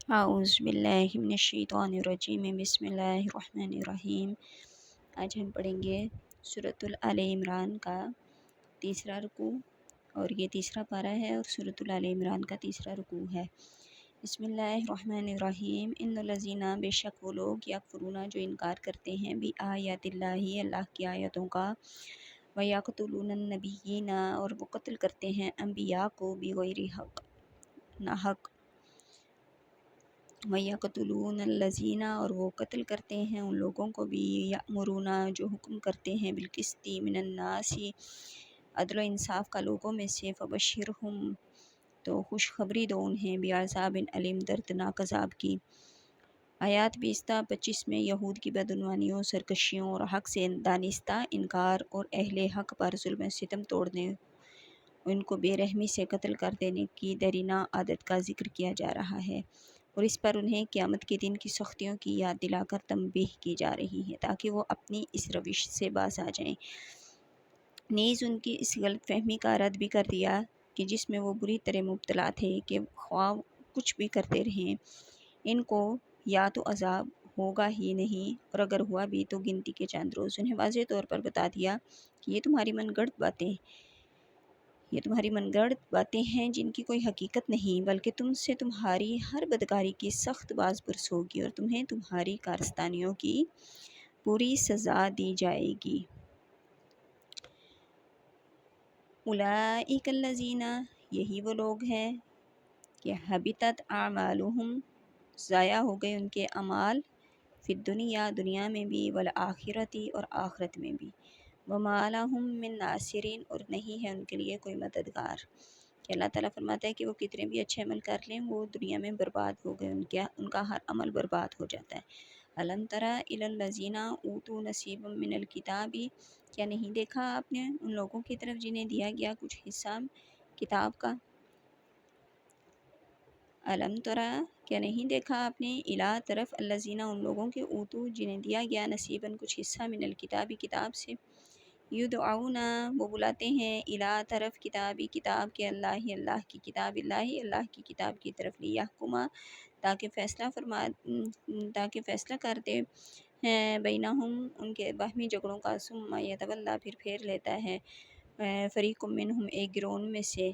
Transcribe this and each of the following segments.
اعوذ باللہ من الشیطان الرجیم بسم اللہ الرحمن الرحیم۔ آج ہم پڑھیں گے سورۃ آل عمران کا تیسرا رکوع، اور یہ تیسرا پارہ ہے اور سورۃ آل عمران کا تیسرا رکوع ہے۔ بسم اللہ الرحمن الرحیم۔ ان الذین، بے شک وہ لوگ، یکفرون جو انکار کرتے ہیں، بآیات اللہ، اللہ کی آیتوں کا، ویقتلون النبیین، اور وہ قتل کرتے ہیں انبیاء کو، بغیر حق، ناحق، وَيَقْتُلُونَ الَّذِينَ، اور وہ قتل کرتے ہیں ان لوگوں کو بھی، یأمرون جو حکم کرتے ہیں، بالقسط من الناس، عدل و انصاف کا لوگوں میں سے، فبشرہم، تو خوشخبری دو انہیں، بعذاب علیم، دردناک عذاب کی۔ آیات 20 تا 25 میں یہود کی بدعنوانیوں، سرکشیوں اور حق سے دانستہ انکار، اور اہل حق پر ظلم و ستم توڑنے، ان کو بے رحمی سے قتل کر دینے کی دیرینہ عادت کا ذکر کیا جا رہا ہے، اور اس پر انہیں قیامت کے دن کی سختیوں کی یاد دلا کر تنبیہ کی جا رہی ہے تاکہ وہ اپنی اس روش سے باز آ جائیں۔ نیز ان کی اس غلط فہمی کا رد بھی کر دیا کہ جس میں وہ بری طرح مبتلا تھے کہ خواہ کچھ بھی کرتے رہیں، ان کو یا تو عذاب ہوگا ہی نہیں، اور اگر ہوا بھی تو گنتی کے چند روز۔ انہیں واضح طور پر بتا دیا کہ یہ تمہاری من گڑت باتیں ہیں جن کی کوئی حقیقت نہیں، بلکہ تم سے تمہاری ہر بدکاری کی سخت باز پرس ہوگی، اور تمہیں تمہاری کارستانیوں کی پوری سزا دی جائے گی۔ اولئک الذین، یہی وہ لوگ ہیں کہ حبطت اعمالہم، ضائع ہو گئے ان کے اعمال، فی الدنیا، دنیا میں بھی، والآخرۃ، اور آخرت میں بھی، وما لہم من ناصرین، اور نہیں ہے ان کے لیے کوئی مددگار۔ کہ اللہ تعالیٰ فرماتا ہے کہ وہ کتنے بھی اچھے عمل کر لیں، وہ دنیا میں برباد ہو گئے، ان کا ہر عمل برباد ہو جاتا ہے۔ الم تر الی الذین اوتوا نصیبا من الکتاب، کیا نہیں دیکھا آپ نے ان لوگوں کی طرف جنہیں دیا گیا کچھ حصہ کتاب کا؟ الم ترى، کیا نہیں دیکھا آپ نے، الی، طرف، الذین، ان لوگوں کے، اوتو، جنہیں دیا گیا، نصیباً، کچھ حصہ، من الکتاب، کتاب سے، یدعون، وہ بلاتے ہیں، الی، طرف، کتابی، کتاب کے، اللہ کی کتاب، اللہ کی کتاب کی طرف، لیحکم، تاکہ فیصلہ کر دے ہیں، بینہم، ان کے باہمی جھگڑوں کا، ثم یتولی، پھر پھیر لیتا ہے، فریق منہم، ایک گروہ ان میں سے،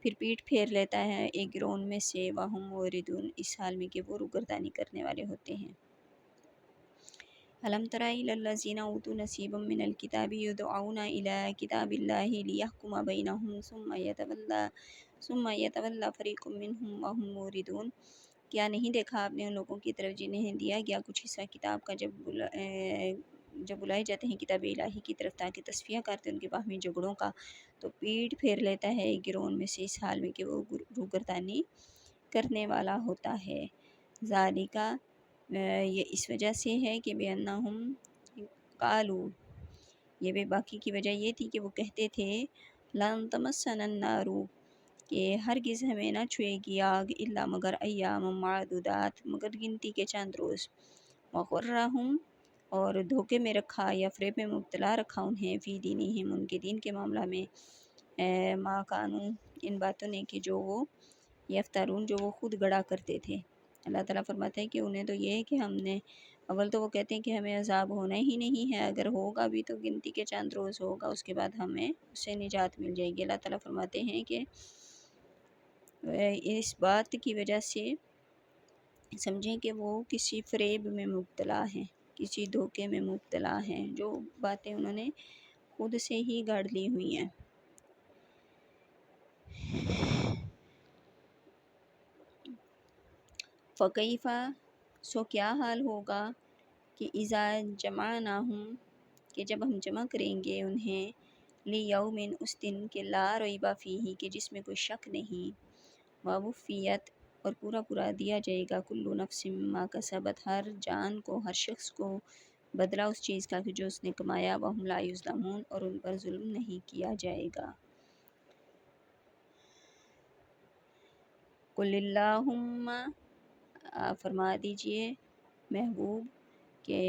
پھر پیٹھ پھیر لیتا ہے ایک گروہ ان میں سے، وہم موردون، اس حال میں کہ وہ روگردانی کرنے والے ہوتے ہیں۔ الم تر الی الذین اوتوا نصیبا من الکتاب یدعون الی کتاب اللہ لیحکم بینہم ثم یتولی فریق منہم وہم موردون، کیا نہیں دیکھا آپ نے ان لوگوں کی طرف جنہیں دیا گیا کچھ حصہ کتاب کا، جب بلائے جاتے ہیں کتاب الہی کی طرف تاکہ تصفیہ کرتے ان کے باہمی جھگڑوں کا، تو پیٹ پھیر لیتا ہے ایک گروہ میں سے، اس حال میں کہ وہ روگردانی کرنے والا ہوتا ہے۔ ذالک، یہ اس وجہ سے ہے کہ بأنہم قالوا، یہ بے باکی کی وجہ یہ تھی کہ وہ کہتے تھے، لن تمسنا النار، کہ ہرگز ہمیں نہ چھوئے گی آگ، الا مگر ایام معدودات، مگر گنتی کے چند روز، وغرہم، اور دھوکے میں رکھا یا فریب میں مبتلا رکھا انہیں، فی دینہم، ان کے دین کے معاملہ میں، ما کانوا، ان باتوں نے کہ جو وہ یفترون، جو وہ خود گڑا کرتے تھے۔ اللہ تعالیٰ فرماتے ہیں کہ انہیں تو یہ ہے کہ ہم نے، اول تو وہ کہتے ہیں کہ ہمیں عذاب ہونا ہی نہیں ہے، اگر ہوگا بھی تو گنتی کے چند روز ہوگا، اس کے بعد ہمیں اس سے نجات مل جائے گی۔ اللہ تعالیٰ فرماتے ہیں کہ اس بات کی وجہ سے سمجھیں کہ وہ کسی فریب میں مبتلا ہیں، کسی دھوکے میں مبتلا ہیں، جو باتیں انہوں نے خود سے ہی گھڑ لی ہوئی ہیں۔ فَكَيْفَ، سو کیا حال ہوگا، کہ اذا جمعناہم، کہ جب ہم جمع کریں گے انہیں، لیوم، اس دن کے، لا ریب فیہ، کہ جس میں کوئی شک نہیں، ووفیت، اور پورا پورا دیا جائے گا، کل نفس ما کسبت، ہر جان کو، ہر شخص کو بدلہ اس چیز کا کہ جو اس نے کمایا، وہم لا یظلمون، اور ان پر ظلم نہیں کیا جائے گا۔ قل اللہم، فرما دیجئے محبوب کہ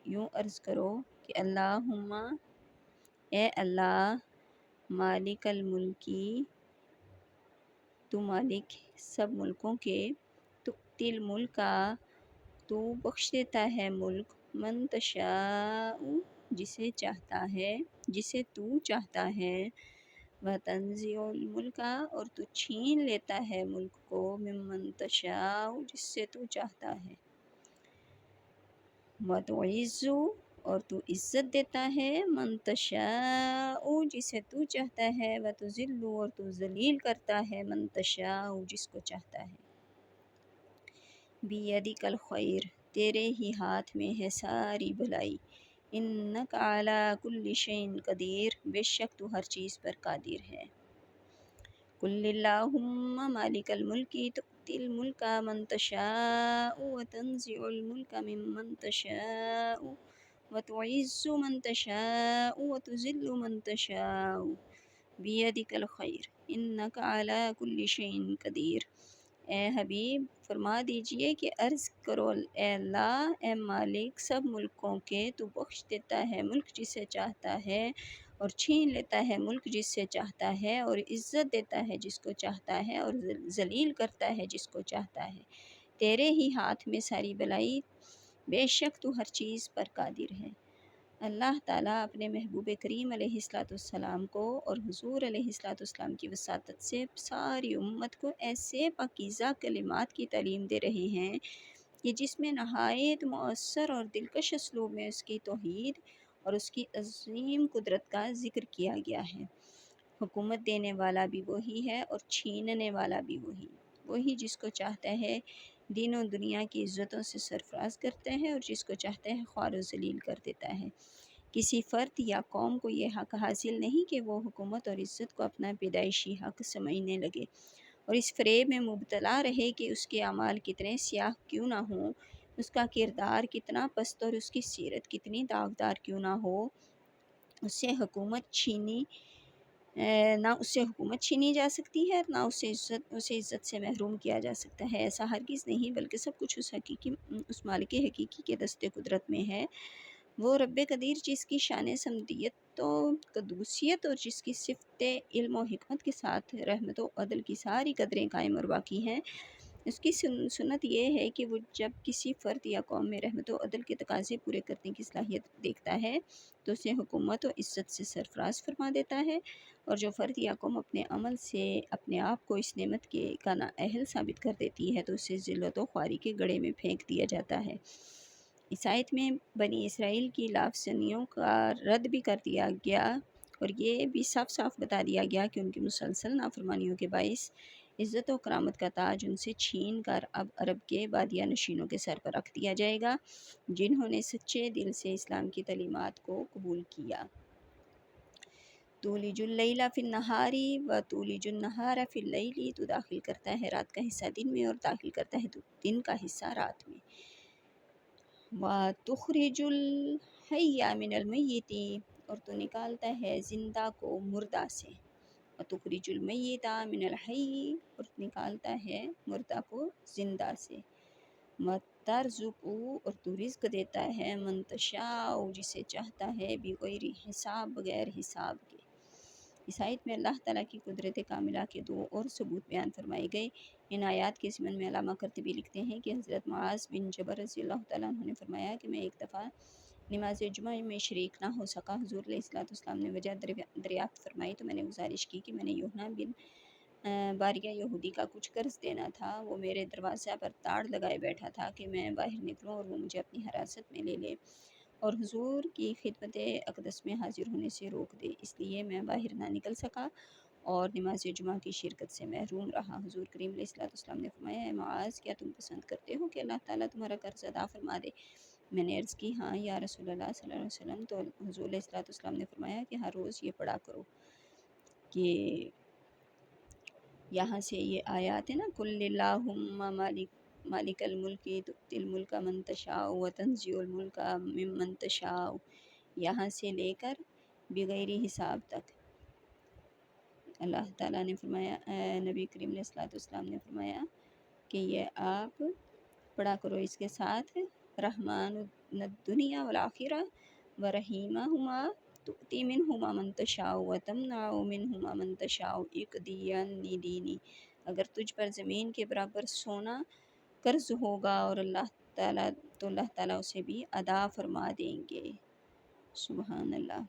یوں عرض کرو کہ اللہم، اے اللہ، مالک الملکی، تو مالک سب ملکوں کے، تو تؤتی الملک تو بخش دیتا ہے ملک، من تشاء جسے چاہتا ہے، جسے تو چاہتا ہے، وتنزع الملک اور تو چھین لیتا ہے ملک کو، ممن تشاء جس سے تو چاہتا ہے، وتعز اور تو عزت دیتا ہے، من تشاء جسے تو چاہتا ہے، وتذل اور تو ذلیل کرتا ہے، من تشاء جس کو چاہتا ہے۔ بیدک الخیر تیرے ہی ہاتھ میں ہے ساری بھلائی، انک علی کل شیء قدیر بے شک تو ہر چیز پر قادر ہے۔ قل اللہم مالک الملک تؤتی الملک من تشاء وتنزع الملک ممن تشاء وتعز من تشاء وتذل من تشاء بیدک الخیر انک علی کل شیء قدیر۔ اے حبیب فرما دیجئے کہ عرض کرو اے اللہ، اے مالک سب ملکوں کے، تو بخش دیتا ہے ملک جسے چاہتا ہے اور چھین لیتا ہے ملک جس سے چاہتا ہے، اور عزت دیتا ہے جس کو چاہتا ہے اور ذلیل کرتا ہے جس کو چاہتا ہے۔ تیرے ہی ہاتھ میں ساری بلائی، بے شک تو ہر چیز پر قادر ہے۔ اللہ تعالیٰ اپنے محبوب کریم علیہ السلام کو اور حضور علیہ السلام کی وساطت سے ساری امت کو ایسے پاکیزہ کلمات کی تعلیم دے رہے ہیں کہ جس میں نہایت مؤثر اور دلکش اسلوب میں اس کی توحید اور اس کی عظیم قدرت کا ذکر کیا گیا ہے۔ حکومت دینے والا بھی وہی ہے اور چھیننے والا بھی وہی جس کو چاہتا ہے دین و دنیا کی عزتوں سے سرفراز کرتا ہے اور جس کو چاہتا ہے خوار و ذلیل کر دیتا ہے۔ کسی فرد یا قوم کو یہ حق حاصل نہیں کہ وہ حکومت اور عزت کو اپنا پیدائشی حق سمجھنے لگے اور اس فریب میں مبتلا رہے کہ اس کے اعمال کتنے سیاہ کیوں نہ ہوں، اس کا کردار کتنا پست اور اس کی سیرت کتنی داغدار کیوں نہ ہو، اس سے حکومت چھینی جا سکتی ہے، نہ اسے عزت سے محروم کیا جا سکتا ہے۔ ایسا ہرگز نہیں، بلکہ سب کچھ اس مالک حقیقی کے دست قدرت میں ہے۔ وہ رب قدیر جس کی شان صمدیت و قدوسیت اور جس کی صفت علم و حکمت کے ساتھ رحمت و عدل کی ساری قدریں قائم اور باقی ہیں، اس کی سنت یہ ہے کہ وہ جب کسی فرد یا قوم میں رحمت و عدل کے تقاضے پورے کرنے کی صلاحیت دیکھتا ہے تو اسے حکومت و عزت سے سرفراز فرما دیتا ہے، اور جو فرد یا قوم اپنے عمل سے اپنے آپ کو اس نعمت کا نااہل ثابت کر دیتی ہے تو اسے ذلت و خواری کے گڑھے میں پھینک دیا جاتا ہے۔ اس آیت میں بنی اسرائیل کی لافزنیوں کا رد بھی کر دیا گیا اور یہ بھی صاف صاف بتا دیا گیا کہ ان کی مسلسل نافرمانیوں کے باعث عزت و کرامت کا تاج ان سے چھین کر اب عرب کے بادیہ نشینوں کے سر پر رکھ دیا جائے گا، جنہوں نے سچے دل سے اسلام کی تعلیمات کو قبول کیا۔ تولج اللیل فی النہار و تولج النہار فی اللیل تو داخل کرتا ہے رات کا حصہ دن میں اور داخل کرتا ہے دن کا حصہ رات میں۔ وَتُخْرِجُ الْحَيَّ مِنَ الْمَيِّتِ اور تو نکالتا ہے زندہ کو مردہ سے، وَتُخْرِجُ الْمَيِّتَ مِنَ الْحَيِّ اور نکالتا ہے مردہ کو زندہ سے، وَتَرْزُقُ اور تو رزق دیتا ہے مَن تَشَاءُ جسے چاہتا ہے بغیر حساب بغیر حساب کے۔ اس آیت میں اللہ تعالیٰ کی قدرت کاملہ کے دو اور ثبوت بیان فرمائے گئے۔ ان آیات کے ضمن میں علامہ قرطبی لکھتے ہیں کہ حضرت معاذ بن جبل رضی اللہ تعالیٰ عنہ نے فرمایا کہ میں ایک دفعہ نماز جمعہ میں شریک نہ ہو سکا۔ حضور علیہ السلام نے وجہ دریافت فرمائی تو میں نے گزارش کی کہ میں نے یوحنا بن باریہ یہودی کا کچھ قرض دینا تھا، وہ میرے دروازہ پر تاڑ لگائے بیٹھا تھا کہ میں باہر نکلوں اور وہ مجھے اپنی حراست میں لے لے اور حضور کی خدمت اقدس میں حاضر ہونے سے روک دے، اس لیے میں باہر نہ نکل سکا اور نماز جمعہ کی شرکت سے محروم رہا۔ حضور کریم علیہ السلام نے فرمایا، اے معاذ کیا تم پسند کرتے ہو کہ اللہ تعالیٰ تمہارا قرض ادا فرما دے؟ میں نے عرض کی ہاں یا رسول اللہ صلی اللہ علیہ وسلم، تو حضور علیہ السلام نے فرمایا کہ ہر روز یہ پڑھا کرو کہ یہاں سے یہ آیات ہے نا، قل اللہم مالک الملک تؤتی الملک من تشاء وتنزع الملک ممن تشاء، یہاں سے لے کر بغیر حساب تک اللہ تعالیٰ نے فرمایا، نبی کریم علیہ السلام نے فرمایا کہ یہ آپ پڑھا کرو اس کے ساتھ رحمان الدنیا والآخرہ ورحیمہما تؤتی منہما من تشاء وتمنع منہما من تشاء اقضی عنی دینی۔ اگر تجھ پر زمین کے برابر سونا قرض ہوگا اور اللہ تعالیٰ اسے بھی ادا فرما دیں گے۔ سبحان اللہ،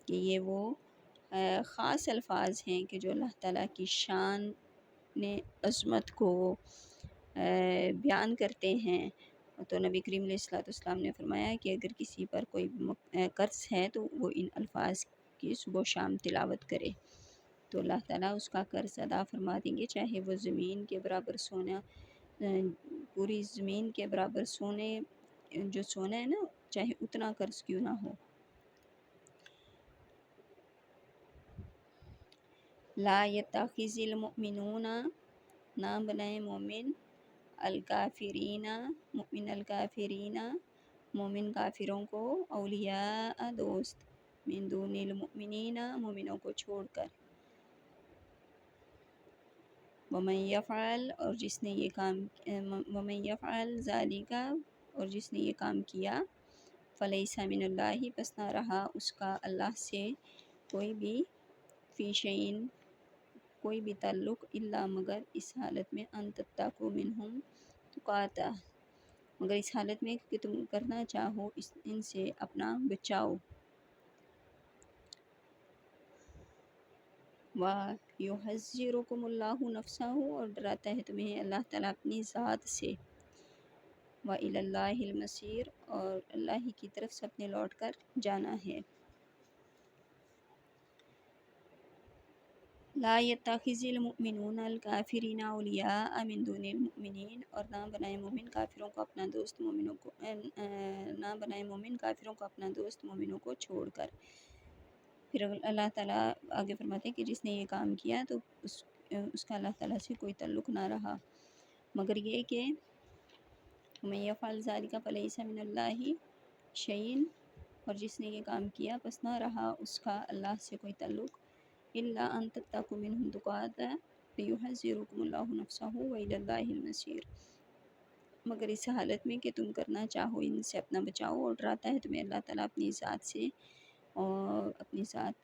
کہ یہ وہ خاص الفاظ ہیں کہ جو اللہ تعالیٰ کی شان نے عظمت کو بیان کرتے ہیں۔ تو نبی کریم علیہ السلام نے فرمایا کہ اگر کسی پر کوئی قرض ہے تو وہ ان الفاظ کی صبح و شام تلاوت کرے تو اللہ تعالیٰ اس کا قرض ادا فرما دیں گے، چاہے وہ زمین کے برابر سونا، پوری زمین کے برابر سونے، جو سونا ہے نا، چاہے اتنا قرض کیوں نہ ہو۔ لا یتخذ المؤمنون، نہ بنائے مومن، الکافرین مومن کافروں کو، اولیاء دوست، من دون المؤمنین مومنوں کو چھوڑ کر، ومن یفعل اور جس نے یہ کام، ومن یفعل ذالک اور جس نے یہ کام کیا، فلیس من اللہ پس نہ رہا اس کا اللہ سے کوئی بھی، فی شیء کوئی بھی تعلق، الا مگر اس حالت میں ان تتقوا منہم تقاتا، مگر اس حالت میں کہ تم کرنا چاہو ان سے اپنا بچاؤ، وَيُحَذِّرُكُمُ اللَّهُ نَفْسَهُ اور ڈراتا ہے تمہیں اللہ تعالیٰ اپنی ذات سے، وَإِلَى اللَّهِ الْمَصِيرُ اور اللہ ہی کی طرف سے اپنے لوٹ کر جانا ہے۔ لا يتخذ المؤمنون الکافرین اولیاء من دون المؤمنین اور نہ بنائے مومن کافروں کو اپنا دوست، مومنوں کو نہ بنائے مومن کافروں کو اپنا دوست مومنوں کو چھوڑ کر۔ پھر اللہ تعالیٰ آگے فرماتے ہیں کہ جس نے یہ کام کیا تو اس کا اللہ تعالیٰ سے کوئی تعلق نہ رہا، مگر یہ کہ وَمَن يَفْعَلْ ذَلِكَ فَلَيْسَ مِنَ اللَّهِ شَيْءٌ اور جس نے یہ کام کیا پس نہ رہا اس کا اللہ سے کوئی تعلق، الا ان تتقوا منہم تقاتا فیحذرکم اللہ نفسہ وإلی اللہ المصیر، مگر اس حالت میں کہ تم کرنا چاہو ان سے اپنا بچاؤ، اور ڈراتا ہے تمہیں اللہ تعالیٰ اپنی ذات سے، اور اپنی ذات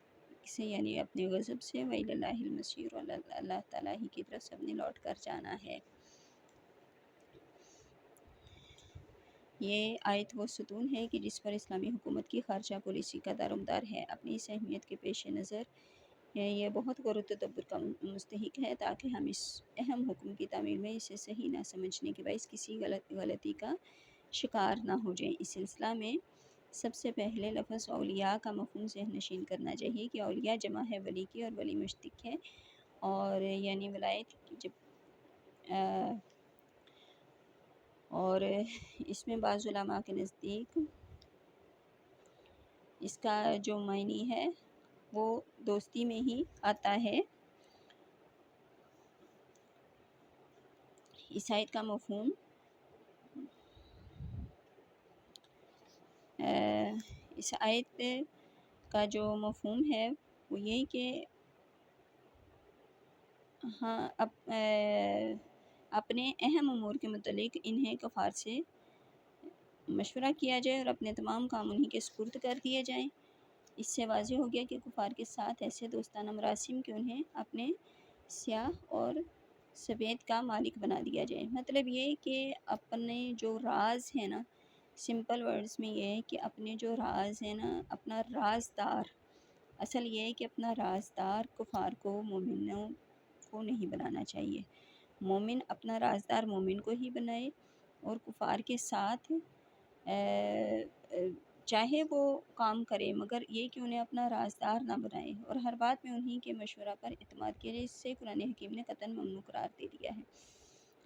سے یعنی اپنے غضب سے، وإلی اللہ المصیر اور اللہ تعالیٰ ہی کی طرف سے اپنے لوٹ کر جانا ہے۔ یہ آیت وہ ستون ہے کہ جس پر اسلامی حکومت کی خارجہ پالیسی کا دارومدار ہے۔ اپنی اس اہمیت کے پیش نظر یہ بہت غور و تدبر کا مستحق ہے تاکہ ہم اس اہم حکم کی تعمیل میں اسے صحیح نہ سمجھنے کے باعث کسی غلطی کا شکار نہ ہو جائیں۔ اس سلسلہ میں سب سے پہلے لفظ اولیاء کا مفہوم ذہن نشین کرنا چاہیے کہ اولیاء جمع ہے ولی کی، اور ولی مشتق ہے، اور یعنی ولایت کی جب اور اس میں بعض علماء کے نزدیک اس کا جو معنی ہے وہ دوستی میں ہی آتا ہے۔ اس آیت کا مفہوم اس آیت کا جو مفہوم ہے وہ یہ کہ ہاں اپنے اہم امور کے متعلق انہیں کفار سے مشورہ کیا جائے اور اپنے تمام کام انہیں کے سپرد کر دیے جائیں۔ اس سے واضح ہو گیا کہ کفار کے ساتھ ایسے دوستانہ مراسم کہ انہیں اپنے سیاہ اور سفید کا مالک بنا دیا جائے۔ مطلب یہ کہ اپنے جو راز ہے نا، سمپل ورڈز میں یہ ہے کہ اپنے جو راز ہے نا، اپنا رازدار، اصل یہ ہے کہ اپنا رازدار کفار کو مومنوں کو نہیں بنانا چاہیے۔ مومن اپنا رازدار مومن کو ہی بنائے، اور کفار کے ساتھ چاہے وہ کام کرے مگر یہ کہ انہیں اپنا رازدار نہ بنائے، اور ہر بات میں انہی کے مشورہ پر اعتماد کیا جائے۔ اس سے قرآن حکیم نے قطعاً ممنوع قرار دے دیا ہے۔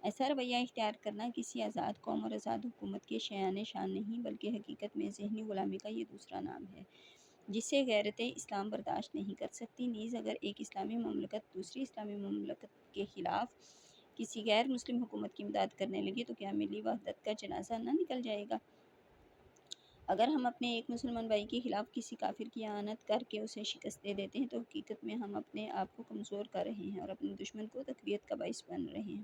ایسا رویہ اختیار کرنا کسی آزاد قوم اور آزاد حکومت کے شایان شان نہیں، بلکہ حقیقت میں ذہنی غلامی کا یہ دوسرا نام ہے جسے غیرت اسلام برداشت نہیں کر سکتی۔ نیز اگر ایک اسلامی مملکت دوسری اسلامی مملکت کے خلاف کسی غیر مسلم حکومت کی امداد کرنے لگی تو کیا ملی وحدت کا جنازہ نہ نکل جائے گا؟ اگر ہم اپنے ایک مسلمان بھائی کے خلاف کسی کافر کی اعانت کر کے اسے شکست دے دیتے ہیں تو حقیقت میں ہم اپنے آپ کو کمزور کر رہے ہیں اور اپنے دشمن کو تقویت کا باعث بن رہے ہیں،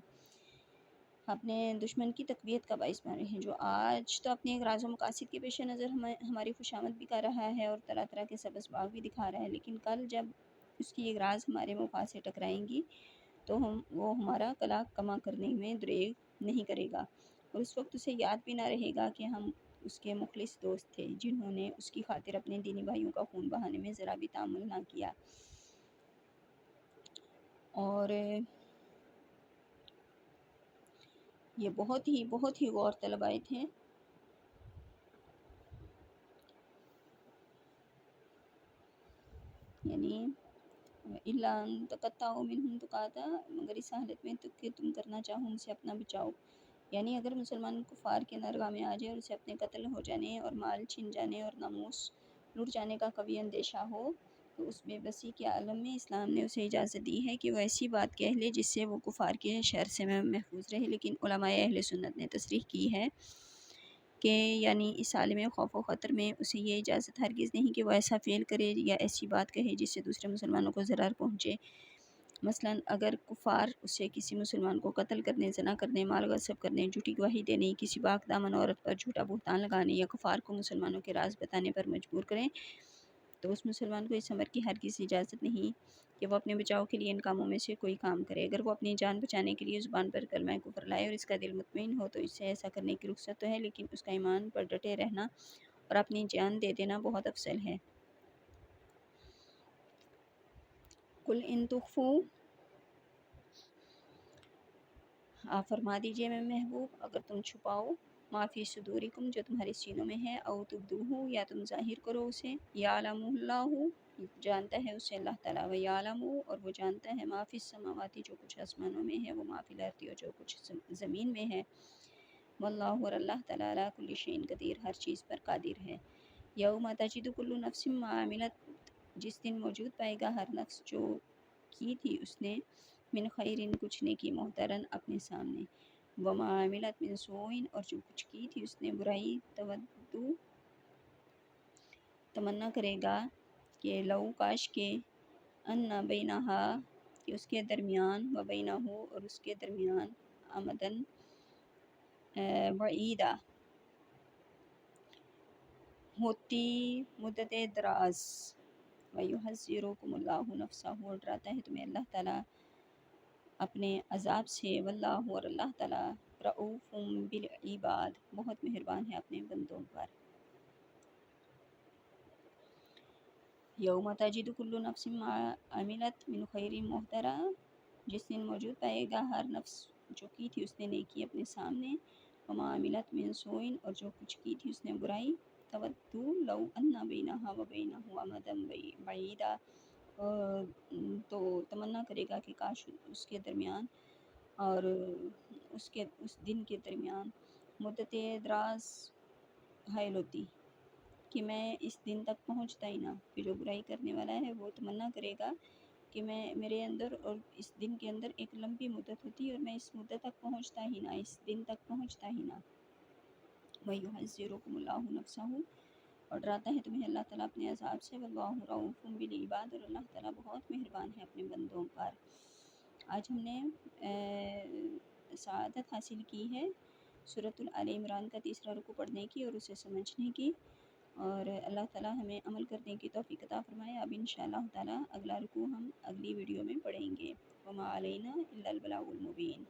اپنے دشمن کی تقویت کا باعث بن رہے ہیں، جو آج تو اپنے اغراض و مقاصد کے پیش نظر ہماری خوشامد بھی کر رہا ہے اور طرح طرح کے سبز باغ بھی دکھا رہا ہے، لیکن کل جب اس کی اغراض ہمارے مفاد سے ٹکرائیں گی تو وہ ہمارا کلاک کما کرنے میں دریغ نہیں کرے گا، اور اس وقت اسے یاد بھی نہ رہے گا کہ ہم اس کے مخلص دوست تھے جنہوں نے اس کی خاطر اپنے دینی بھائیوں کا خون بہانے میں ذرا بھی تعامل نہ کیا۔ اور یہ بہت ہی غور طلب آیت ہیں۔ یعنی الا ان تقطعوا منهم تقاتا، مگر اس حالت میں تو کہ تم کرنا چاہو ان سے اپنا بچاؤ، یعنی اگر مسلمان کفار کے نرغہ میں آ جائے اور اسے اپنے قتل ہو جانے اور مال چھن جانے اور ناموس لوٹ جانے کا قوی اندیشہ ہو، تو اس بے بسی کے عالم میں اسلام نے اسے اجازت دی ہے کہ وہ ایسی بات کہہ لے جس سے وہ کفار کے شر سے محفوظ رہے، لیکن علماء اہل سنت نے تصریح کی ہے کہ یعنی اس عالم خوف و خطر میں اسے یہ اجازت ہرگز نہیں کہ وہ ایسا فعل کرے یا ایسی بات کہے جس سے دوسرے مسلمانوں کو ضرر پہنچے۔ مثلا اگر کفار اسے کسی مسلمان کو قتل کرنے، زنا کرنے، مال غصب کرنے، جھوٹی گواہی دینے، کسی پاک دامن عورت پر جھوٹا بہتان لگانے یا کفار کو مسلمانوں کے راز بتانے پر مجبور کریں، تو اس مسلمان کو اس امر کی ہرگز اجازت نہیں کہ وہ اپنے بچاؤ کے لیے ان کاموں میں سے کوئی کام کرے۔ اگر وہ اپنی جان بچانے کے لیے زبان پر کلمہ کفر لائے اور اس کا دل مطمئن ہو تو اس سے ایسا کرنے کی رخصت تو ہے، لیکن اس کا ایمان پر ڈٹے رہنا اور اپنی جان دے دینا بہت افضل ہے۔ قل ان تخفوا، آپ فرما دیجئے میں محبوب، اگر تم چھپاؤ ما فی صدورکم، جو تمہارے سینوں میں ہے، او تبدوہ، یا تم ظاہر کرو اسے، یعلم اللہ، جانتا ہے اسے اللہ تعالیٰ، ویعلم، اور وہ جانتا ہے ما فی السماوات، جو کچھ آسمانوں میں ہے، وہ ما فی الارض، اور جو کچھ زمین میں ہے، واللہ، اور اللہ تعالیٰ علی کل شیء قدیر، ہر چیز پر قادر ہے۔ یوم تجد کل نفس ما عملت، جس دن موجود پائے گا ہر نفس جو کی تھی اس نے، من خیرن، کچھ نیکی، محترن، اپنے سامنے، وما عملت من سوء، اور جو کچھ کی تھی اس نے برائی، تودو، تمنا کرے گا کہ لو، کاش کے، ان بینہا، کہ اس کے درمیان، و بینہ، اور اس کے درمیان، امدن بعیدہ، ہوتی مدت دراز، ویحذرکم اللہ نفسہ، اور ڈراتا ہے تمہیں اللہ تعالیٰ اپنے عذاب سے، واللہ، اور اللہ تعالیٰ رؤوف بالعباد، بہت مہربان ہے اپنے بندوں پر۔ یوم تجد کل نفس ما عملت من خیر محترا، جس دن موجود پائے گا ہر نفس جو کی تھی اس نے نیکی اپنے سامنے، وما عملت من سوء، اور جو کچھ کی تھی اس نے برائی، تودو لو ان بینہا و بینہ امدا بعیدا، تو تمنا کرے گا کہ کاش اس کے درمیان اور اس دن کے درمیان مدت دراز حائل ہوتی، کہ میں اس دن تک پہنچتا ہی نہ، کہ جو برائی کرنے والا ہے وہ تمنا کرے گا کہ میرے اندر اور اس دن کے اندر ایک لمبی مدت ہوتی اور میں اس مدت تک پہنچتا ہی نہ، اس دن تک پہنچتا ہی نہ۔ وَيُحَذِّرُكُمُ اللَّهُ نَفْسَهُ، اور ڈراتا ہے تمہیں اللہ تعالیٰ اپنے عذاب سے، وَاللَّهُ رَءُوفٌ بِالْعِبَادِ، اور اللہ تعالیٰ بہت مہربان ہے اپنے بندوں پر۔ آج ہم نے سعادت حاصل کی ہے سورۃ آل عمران کا تیسرا رکوع پڑھنے کی اور اسے سمجھنے کی، اور اللہ تعالیٰ ہمیں عمل کرنے کی توفیق عطا فرمائے۔ اب انشاءاللہ تعالیٰ اگلا رکوع ہم اگلی ویڈیو میں پڑھیں گے۔ وما علینا الا البلاغ المبین۔